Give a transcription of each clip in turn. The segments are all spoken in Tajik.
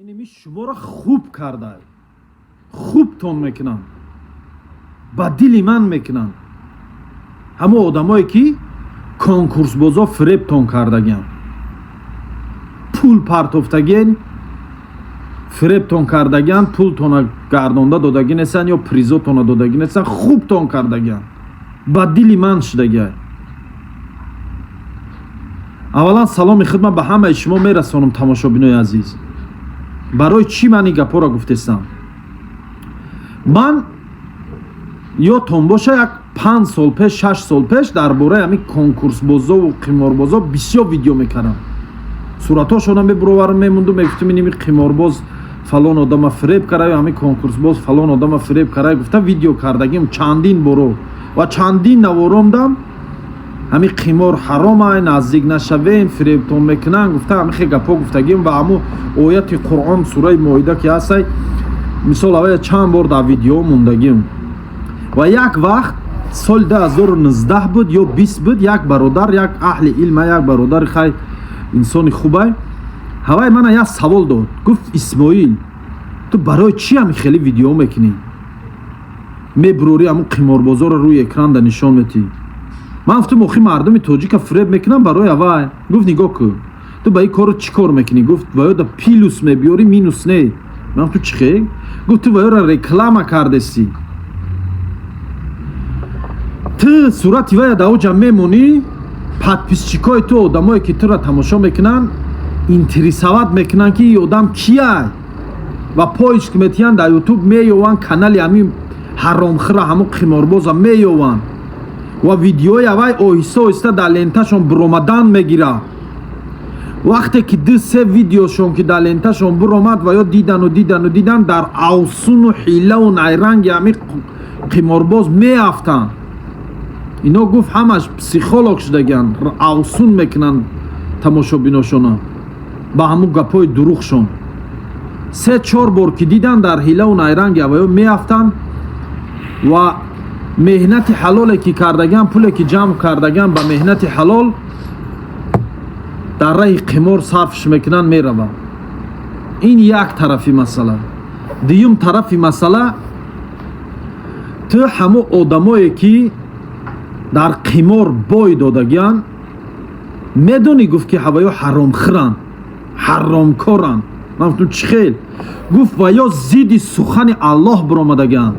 اینمی شما را خوب کرده، خوبتون میکنن، با دل من میکنن. همه آدمایی که کنکورس بازا فریبتون کردگن، پول پرتوفتگین فریبتون کردگن، پولتون گردانده دادگی نیستن یا پریزوتون دادگی نیستن، خوبتون کردگن، با دل من شدگن. اولا سلام خدمت به همه شما میرسانم تماشابینای عزیز. برای چی من این گپا را گفتستم؟ من یادتون باشه یک 5 سال پیش 6 سال پیش درباره همین کنکورس بازا و قماربازا بسیار ویدیو میکردم. صورتاشون میبرورم میموندم میگفتم این قمارباز فلان آدم فریب کرده یا همین کنکورس باز فلان آدم فریب کرده. گفتم ویدیو کردگیم چندین برو و چندین نوارمدم همین قمار حرامه، نزدیک نشوین، فریبتون میکنن. گفتم همین خیلی گپا گفتگیم و همون آیت قرآن سوره مائده که هست مثال اول چند بار در ویدیو موندگیم. و یک وقت سال 2019 بود یا 20 بود، یک برادر، یک اهل علم، یک برادر خیلی انسان خوبه هوای من یک سوال داد. گفت اسماعیل تو برای چی همین خیلی ویدیو میکنی؟ میبروری همون قماربازا رو روی اکران در نشان میدی؟ من گفتم آخه مردم تاجیک فریب میکنن برای هوای. گفت نگاه کن تو با این کارو چی کار میکنی؟ گفت باید پیلوس میبیاری مینوس نه. من تو چی خیلی؟ گفت تو باید رکلام کردستی، تو صورتی وای داو جمع میمونی، подписчикای تو آدمایی که تو را تماشا میکنن اینترسوات میکنن که این آدم کیه و پایش که میتین در یوتیوب مییوان کانال همین حرامخور همون قمارباز مییوان و ویدیوی اوای آهسته آهسته در لنتشون برآمدن میگیره. وقتی که 2-3 ویدیوشون که در لنتشون برآمد و یا دیدن در اوسون و حیله و نیرنگ همین قمارباز میافتن. اینا گفت همش پسیخولوگ شدگن، اوسون میکنن تماشابیناشونا با همون گپای دروغشون. 3-4 بار که دیدن در حیله و نیرنگ اوایو میافتن و مهنت حلالی که کردگن، پولی که جمع کردگن با مهنت حلال در راه قمار صرفش میکنن میرون. این یک طرفی مسئله. دیوم طرفی مسئله تو همه آدمایی که در قمار بای دادگن میدونی گفت که هوایو حرام خورن، حرام کارن. من گفتم چی خیل؟ گفت و یا زیدی سخن الله برآمدگن.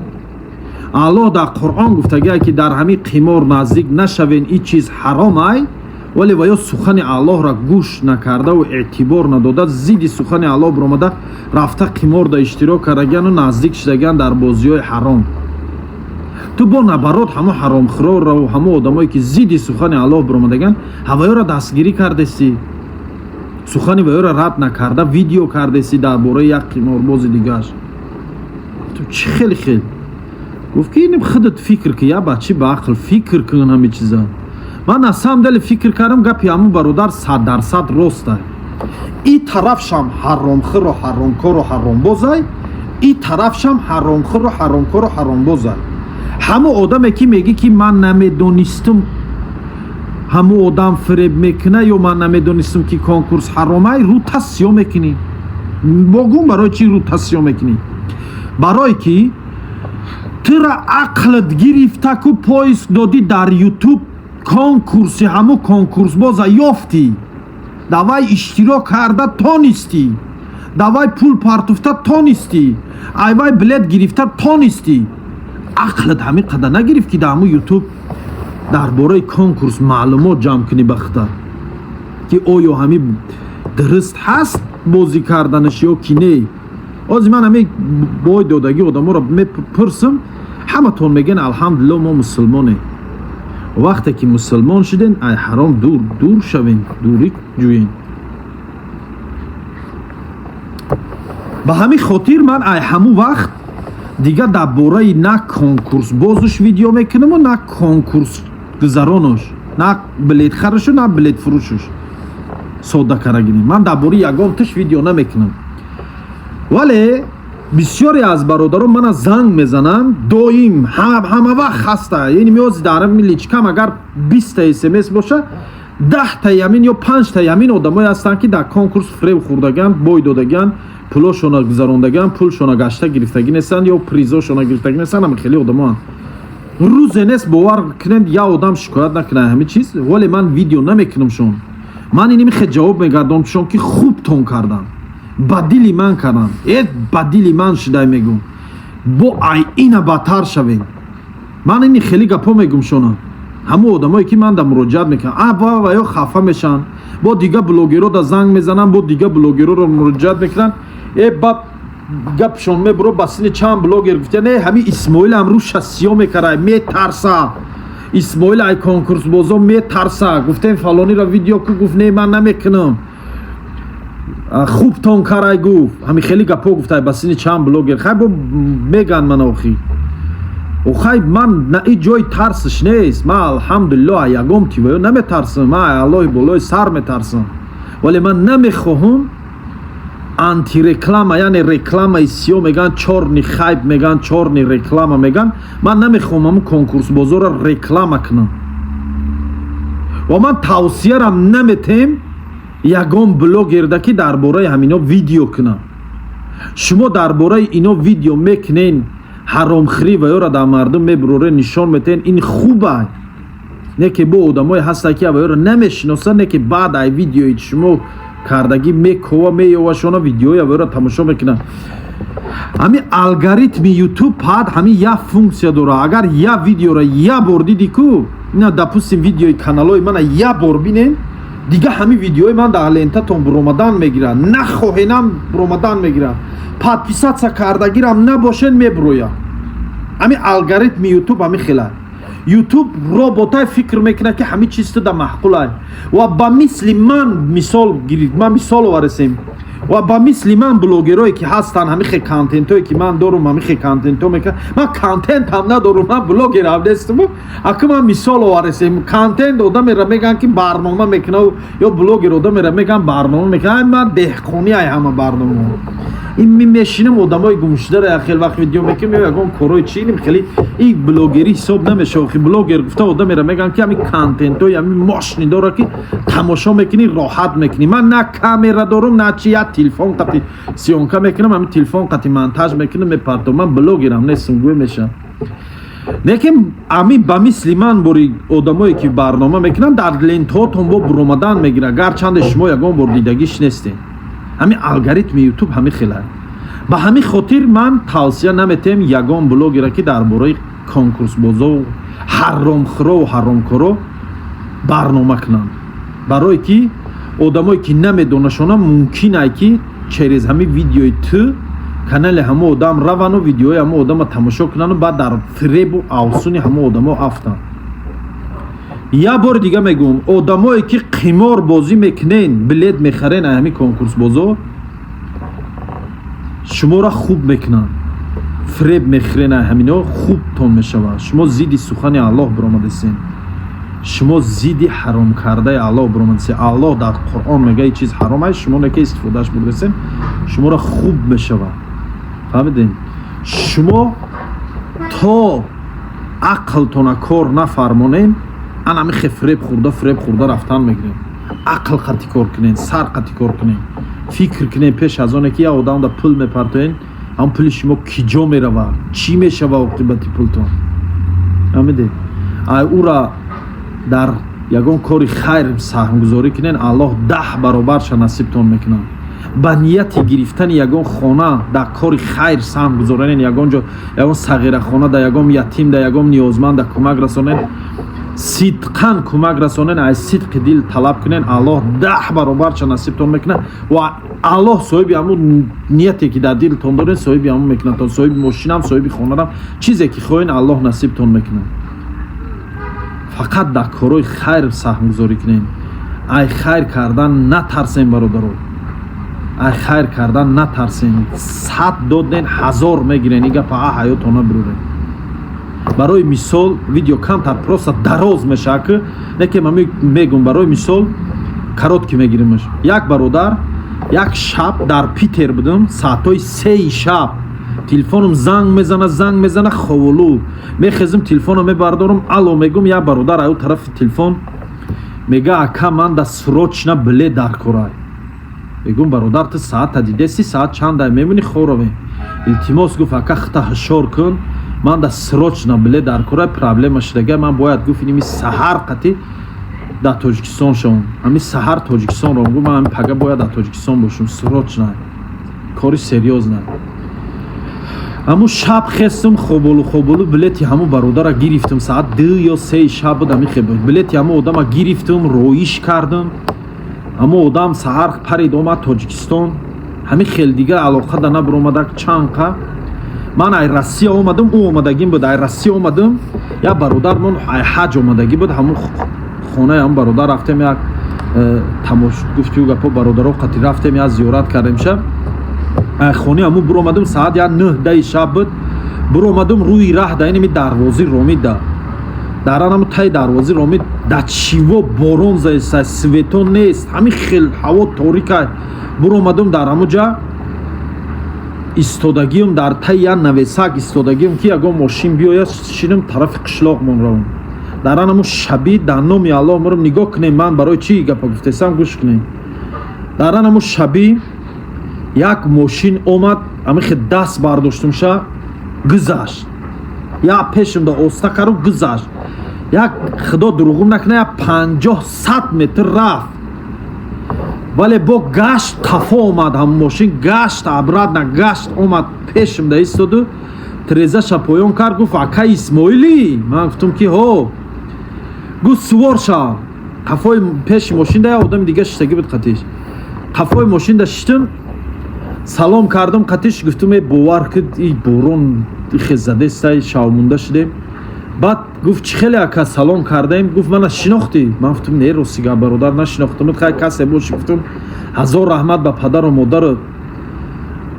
الله در قرآن گفتگه که در همین قمار نزدیک نشوین، این چیز حرامه، ولی و یا سخن الله را گوش نکرده و اعتبار نداده، زیدی سخن الله برآمده رفته قمار دا اشتراک کردگن و نزدیک شدگن در بازی های حرام. تو با نبرات همه حرام خورا را و همه آدمایی که زیدی سخن الله برآمدگن هوایو را دستگیری کردستی، سخن ویو را رد نکرده ویدیو کردستی درباره یک قمارباز دیگه‌اش. تو چی خیلی گفت که اینم خودت فکر که یا بچه با عقل فکر کن همه چیزا. من از هم دل فکر کردم گپی همون برادر 100% راسته. این طرفشم حرامخور و حرامکار و حرامبازه، این طرفشم حرامخور و حرامکار و حرامبازه. همه آدمی که میگی که من نمیدونستم همه آدم فریب میکنه یا من نمیدونستم که کنکورس حرامه، رو تصیح میکنی. بگم برای چی رو تصیح میکنی؟ برای که تو را عقلت گرفته که پایس دادی در یوتیوب کنکورسی همه کنکورس بازا یافتی، دوای اشتراک کرده تا نیستی، دوای پول پرتوفته تا نیستی، ایوای بلیت گرفته تا نیستی. عقلت همین قدر نگرفت که در همون یوتیوب درباره کنکورس معلومات جمع کنی بخته که آیا همین درست هست بازی کردنش یا کی نه. از من همین بای دادگی آدم ها را میپرسم، همه تون میگن الحمدلله ما مسلمانه. وقتی که مسلمان شدین ای حرام دور شوین، دوری جوین. به همین خاطر من ای همون وقت دیگه درباره نه کنکورس بازش ویدیو میکنم و نه کنکورس گذرانش، نه بلیت خرش و نه بلیت فروشش ساده کرگینی. من درباره یگان تش ویدیو نمیکنم. ولی بسیاری از برادران من زنگ میزنن دایم همه وقت خسته، یعنی میاد در میلیچکم اگر 20 تا اسمس باشه 10 تا یمین یا 5 تا یمین آدمایی هستن که در کنکورس فریب خوردگن، بای دادگن، пулошона гузарондаган, пулшона гашта гирифтагӣ нестанд ё призошона гирифтагӣ нестанд. Ама хеле одамоанд рӯзе нест бовар кунед я одам шикоят накунад ҳамин чиз, вале ман видео намекунамшон. Ман иним хе ҷавоб мегардонамшон ки хубтон кардан, ба дили ман кардан, ба дили ман шидай мегӯм, бо ай ина бадтар шавем. Ман ини хеле гапҳо мегӯмшонам. ҳамон одамое ки ман да муроҷиат мекунам баба ё хафа мешаванд, бо дига блогеро да занг мезанам, бо дига блогероро муроҷиат мекунанд. Ба гапшон мебуро ба сини чанд блогер гуфта не ҳами исмоил амрӯз шасиё мекарад метарса, исмоил ай конкурсбозо метарса, гуфтем фалонира видео ку гуфт не ман намекунам, хубтон карай гуфт. ҳами хеле гапҳо гуфта ба сини чанд блогер. хай бо меган ман охи охай ман на и ҷои тарсиш нест. ман алҳамдулиллоҳ ягом тивоё наметарсам, ман аллоҳи болои сар метарсам, вале ман намехоҳам антиреклама, яъне рекламаи сиё меган чорни хайп меган, чорни реклама меган. ман намехоҳам ҳамун конкурсбозоро реклама кунам ва ман тавсиярам наметем ягон блогерда ки дар бораи ҳамино видео кунам. шумо дар бораи ино видео мекунен, ҳаромхӯрӣ ва ёро дар мардум мебуроре нишон метен, ин хубай. не ки бо одамое ҳаста ки аваёро намешиносанд, не ки баъд ай видеои шумо кардагӣ мекова меёвашона видеои аваёро тамошо мекунанд. ҳами алгоритми ютуб пад ҳами як функсия дора. агар як видеоро як бор диди ку, ина допустим видеои каналои мана як бор бинен, дига ҳами видеои ман дар лентатон буромадан мегирад, нахоҳенам буромадан мегирад, подписатсия кардагирам набошен мебурояд. ҳами алгоритми ютуб ҳами хела ютуб роботай фикр мекунад ки ҳамин чиз туда маъқулай ва ба мисли ман мисол гирид, ман мисол оваресем ва ба мисли ман блогерое ки ҳастанд, ҳамихе контентое ки ман дорум, ҳамихе контенто мекунам. ман контентам надорум, ман блогерам нестам. аку ман мисол оваресем контент одамеро меган ки барнома мекунад ё блогер одамеро меган барнома мекунад. ман деҳқониай ҳама барнома ин мешинем одамои гумшударо хел вақт видео мекунем ё ягон корои чиинем, хеле ин блогери ҳисоб намешавад. блогер гуфта одамеро меган ки ҳамин контентои ҳамин мошни дора ки тамошо мекунӣ, роҳат мекунӣ. ман на камера дорум, на чи як телефон қати сиёнка мекунам, ҳамин телефон қати монтаж мекунам мепартовам. ман блогерам нестам, гӯё мешавам. лекин ами ба мисли ман бори одамое ки барнома мекунанд дар лентаҳотон бо буромадан мегирад, гарчанде шумо ягон бор дидагиш нестед. ҳамин алгоритми ютуб ҳамин хела. ба ҳамин хотир ман тавсия наметем ягон блогера ки дар бораи конкурсбозо ҳаромхӯро ҳаромкоро барнома кунанд, барое ки одамое ки намедонашонанд мумкинай ки через ҳамин видеои ту канали ҳамон одам равану видеои ҳамон одама тамошо кунанду баъд дар фиребу авсуни ҳамон одамо афтанд. як бори дига мегӯм, одамое ки қимор бозӣ мекунен, билет мехарен ҳамин конкурсбозо шуморо хуб мекунанд, фиреб мехӯрен ҳамино хубтон мешавад. шумо зидди сухани аллоҳ биромадесен, шумо зидди ҳаром кардаи аллоҳ биромадесен. аллоҳ дар қуръон мега ин чиз ҳаром аст, шумо неки истифодааш бурдесен, шуморо хуб мешавад. фаҳмидем? шумо то ақлтона кор нафармонем, анамихе фиреб хӯрда рафтан мегирем. ақл қати кор кунем, сар қати кор кунем, фикр кунем пеш аз оне ки як одам да пул мепартоен, ҳам пули шумо киҷо меравад, чӣ мешава оқибати пултон. фаҳмидем? ай ура дар ягон кори хайр саҳмгузорӣ кунен, аллоҳ 10 баробарша насибтон мекунад. ба нияти гирифтани ягон хона дар кори хайр саҳм гузоронен, ягон ҷо ягон сағирахона да ягон ятим да ягон ниёзманд да кӯмак расонен, сидқан кӯмак расонен, аз сидқи дил талаб кунен, аллоҳ 10 баробарча насибтон мекунад ва аллоҳ соҳиби ҳамун нияте ки дар дилтон дорен соҳиби ҳамун мекунад. соҳиби мошинам, соҳиби хонарам, чизе ки хоҳен аллоҳ насибтон мекунад. фақат дар корои хайр саҳмгузорӣ кунем. ай хайр кардан натарсем бародаро, ай хайр кардан натарсем. 100 доден 1000 мегирен, ин гапа ҳаётона бирурен. барои мисол видео камтар просто дароз мешавад ки неке ман мегӯм барои мисол каротки мегиримаш. як бародар як шаб дар Питер будам, соатҳои 3 шаб телефонам занг мезана ховолу мехезим, телефонам мебардорам, алло мегӯм, як бародар аю тарафи телефон мега ака ман да срочна билет даркорай. мегӯм бародар ту саата диде 30 саат чанда мемуни хорове илтимос гуфт ака хта ҳушор кун ман да срочно биле дар кора проблема шудага ман бояд гуфт иними саҳар қати да тоҷикистон шавам ҳами саҳар тоҷикистон ром гуфт ман пага бояд да тоҷикистон бошам срочно кори серьёзно аму шаб хестум хоболу билети ҳаму бародара гирифтум саат 2 ё 3 шаб буд ами хеб билети ҳаму одама гирифтум роиш кардам ҳаму одам саҳар парид омад тоҷикистон ҳами хел дигар алоқа да набиромадак чанқа ман ай россия омадам ӯ омадагим буд ай россия омадам як бародар мон ай ҳаҷ омадагӣ буд ҳаму хонаи ҳаму бародар рафтем як тамош гуфтию гапо бародаро қати рафтем як зиёрат кардем шаб ай хони ҳаму биромадам саат як 9-10 шаб буд биромадам рӯи раҳ да иними дарвози ромид да даранаму таи дарвози ромид да чиво борон заиста светон нест ҳами хел ҳаво торика биромадам дар ҳаму ҷа истодагиам дар таи як навесак истодагиам ки ягон мошин биёяд шинам тарафи қишлоқмон равам даранаму шаби дар номи аллоҳ мурам нигоҳ кунем ман барои чӣ гапа гуфтесам гӯш кунем даранаму шаби як мошин омад амихе даст бардоштумша гузашт як пешам да оста карду гузашт як худо дурӯғум накуна як 50-100 метр рафт вале бо гашт тафо омад ҳам мошин гашт обратно гашт омад пешам да истоду трезаша поён кард гуфт ака исмоилӣ ман гуфтам ки ҳо гуфт сувор шав қафои пеши мошин да як одами дига шиштагӣ буд қатиш қафои мошин да шиштам салом кардам қатиш гуфтум бовар куд и борон хеззадестай шавмунда шудем баъд гуфт чӣ хеле ака салом кардаем гуфт мана шинохтӣ ман гуфтум не ростига бародар нашинохтам хай касе боши гуфтум ҳазор раҳмат ба падару модару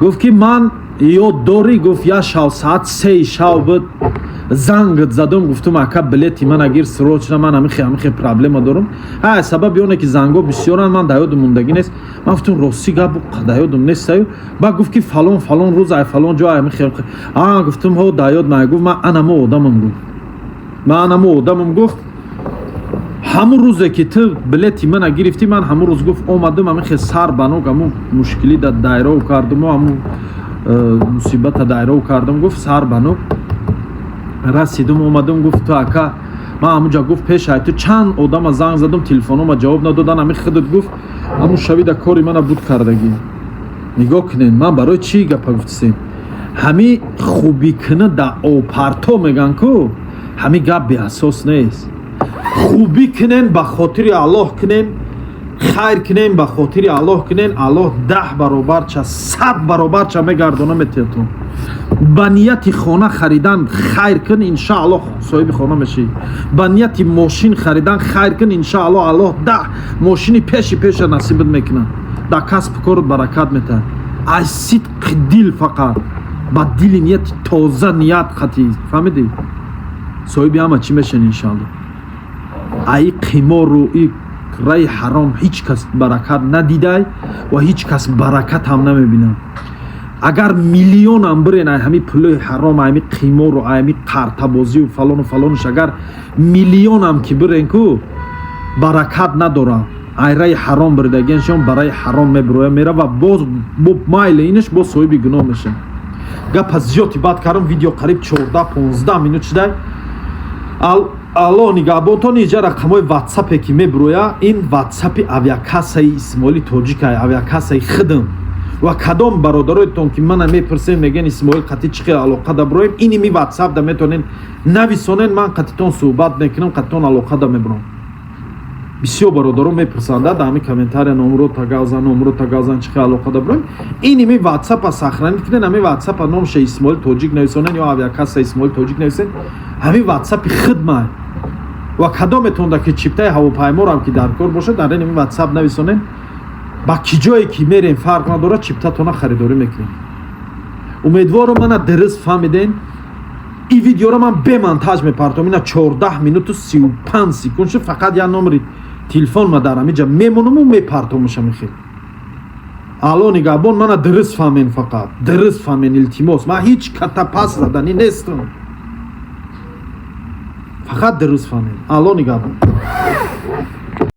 гуфт ки ман ёд дорӣ гуфт як шав саат 3 шав буд зангт задам гуфтум ака билети ман агир срочно ман ҳамихе проблема дорам ҳай сабаби оне ки занго бисёранд ман да ёдам мондагӣ нест ман гуфтум рости гапу да ёдам нестаю баъд гуфт ки фалон рӯз ай фалон ҷо ҳамихе гуфтум ҳо да ёд ман гуфт ман анамо одамам гуфт ман анамо одамам гуфт ҳамун рӯзе ки ту билети мана гирифтӣ ман ҳамун рӯз гуфт омадам ҳамихе сар банок ҳамун мушкилӣ да дайров кардаму ҳамун мусибата дайров кардам гуфт сар банок расидум омадам гуфт ту ака ман ҳамуҷа гуфт пеш ай ту чанд одама занг задам телефонома ҷавоб надодан ҳами худат гуфт ҳамун шавида кори мана буд кардагӣ нигоҳ кунед ман барои чӣ гапа гуфтисем ҳами хубӣ куна да опарто меган ку ҳами гап беасос нест хубӣ кунен ба хотири аллоҳ кунен хайр кунен ба хотири аллоҳ кунен аллоҳ 10 баробарча 100 баробарча мегардонаметиятон ба нияти хона харидан хайр кун иншааллоҳ соҳиби хона мешавӣ ба нияти мошин харидан хайр кун иншааллоҳ аллоҳ 10 мошини пеша насибат мекунад дар касбу корут баракат метаҳад аз сидқи дил фақат ба дили нияти тоза ният қатӣ фаҳмидӣ соҳиби ҳама чӣ мешавӣ иншааллоҳ аи қимору и раи ҳаром ҳеҷ кас баракат надидай ва ҳеҷ кас баракат ҳам намебинад агар миллионам бирен ай ҳами пулои ҳаром ай ҳами қимору ай ҳами қартабозию фалонуш агар миллионам ки бирен ку баракат надорад ай раи ҳаром бирдагиашон ба раи ҳаром мебироя мера ва боз бо майли инаш боз соҳиби гуноҳ меша гапа зиёди баъд кардам видео қариб 14-15 минут шудай алло нигаҳбонтон иҷа рақамҳои ватсапе ки мебироя ин ватсапи авиакассаи исмоили тоҷикай авиакассаи худам ва кадом бародароятон ки мана мепурсем мегӯян исмоил қатӣ чӣ хел алоқа да бироем иними ватсап да метавонен нависонен ман қатитон суҳбат мекунам қатитон алоқа да мебирам бисёр бародаро мепурсанд да ҳами комментария номро тагавзан чӣ хел алоқа да бироем иними ватсапа сахранӣ кунен ҳами ватсапа номша исмоил тоҷик нависонен ё авиакасса исмоил тоҷик нависен ҳами ватсапи худмай ва кадометон да ки чиптаи ҳавопайморам ки дар кор бошад дар иними ватсап нависонен ба ки ҷое ки мерем фарқ надорад чиптатона харидорӣ мекунем умедворам мана дуруст фаҳмиден ин видеоро ман бемонтаж мепартом ина 14 минуту 35 секунд шуд фақат як номери телефон ма дар ҳамиҷа мемонаму мепартомушам хел алло нигаҳбон мана дуруст фаҳмен фақат дуруст фаҳмен илтимос ман ҳеҷ ката пас заданӣ нестам фақат дуруст фаҳмен алло нигаҳбон